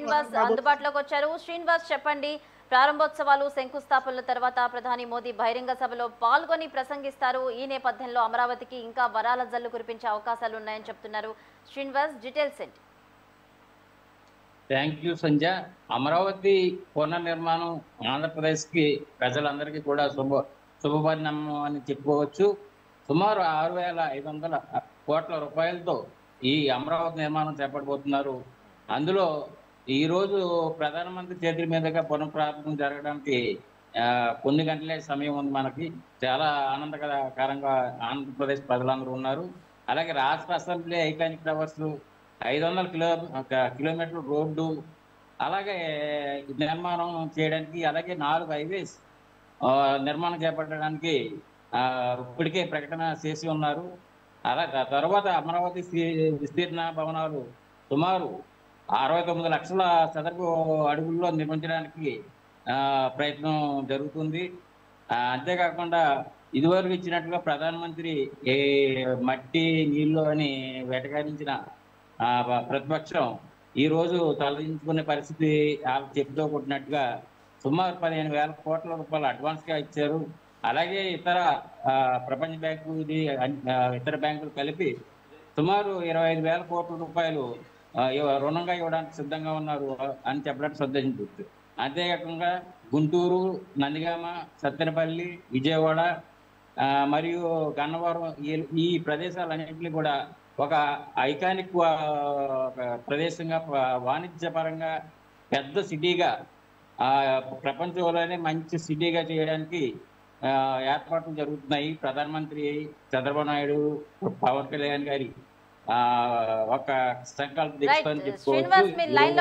శ్రీనివాస్ అందుబాటులోకి వచ్చారు. శ్రీనివాస్ చెప్పండి, ప్రారంభోత్సవాలు శంకుస్థాపనల తర్వాత ప్రధాని మోదీ బహిరంగ సభలో పాల్గొని ప్రసంగిస్తారు. ఈ నేపథ్యంలో అమరావతికి ఇంకా వరాల జల్లు కురిపించే అవకాశాలు ఉన్నాయని చెప్తున్నారు. శ్రీనివాస్, డీటెయిల్స్ ఏంటి? Thank you Sanja. అమరావతి పునర్నిర్మాణం ఆంధ్రప్రదేశ్కి ప్రజలందరికీ కూడా శుభపరిణామం అని చెప్పుకోవచ్చు. సుమారు 6,500 కోట్ల రూపాయలతో ఈ అమరావతి నిర్మాణం చేపట్టబోతున్నారు. అందులో ఈరోజు ప్రధానమంత్రి చేతుల మీదుగా పునఃప్రారంభం జరగడానికి కొన్ని గంటలే సమయం ఉంది. మనకి చాలా ఆనందకరంగా ఆంధ్రప్రదేశ్ ప్రజలందరూ ఉన్నారు. అలాగే రాష్ట్ర అసెంబ్లీ ఐకానిక్ టవర్స్, 500 కిలోమీటర్ల రోడ్డు, అలాగే నిర్మాణం చేయడానికి, అలాగే 4 హైవేస్ నిర్మాణం చేపట్టడానికి ఇప్పటికే ప్రకటన చేసి ఉన్నారు. అలాగే తర్వాత అమరావతి విస్తీర్ణ భవనాలు సుమారు 69 లక్షల చదరపు అడుగుల్లో నిర్మించడానికి ప్రయత్నం జరుగుతుంది. అంతేకాకుండా ఇదివరకు ఇచ్చినట్టుగా ప్రధానమంత్రి మట్టి నీళ్లు అని వేటగాడించిన ప్రతిపక్షం ఈరోజు తలదించుకునే పరిస్థితి చెప్తూ కొట్టినట్టుగా సుమారు 15,000 కోట్ల రూపాయలు అడ్వాన్స్గా ఇచ్చారు. అలాగే ఇతర ప్రపంచ బ్యాంకు, ఇతర బ్యాంకులు కలిపి సుమారు 25,000 కోట్ల రూపాయలు రుణంగా ఇవ్వడానికి సిద్ధంగా ఉన్నారు అని చెప్పడానికి సంతోషించవచ్చు. అంతేకాకుండా గుంటూరు, నందిగామ, సత్తెనపల్లి, విజయవాడ మరియు గన్నవరం ఈ ప్రదేశాలన్నింటినీ కూడా ఒక ఐకానిక్ ప్రదేశంగా, వాణిజ్యపరంగా పెద్ద సిటీగా, ప్రపంచంలోనే మంచి సిటీగా చేయడానికి ఏర్పాట్లు జరుగుతున్నాయి. ప్రధానమంత్రి చంద్రబాబు నాయుడు, పవన్ కళ్యాణ్ గారి ఒక సంకల్ప దీక్ష అని చెప్పుకోవచ్చు.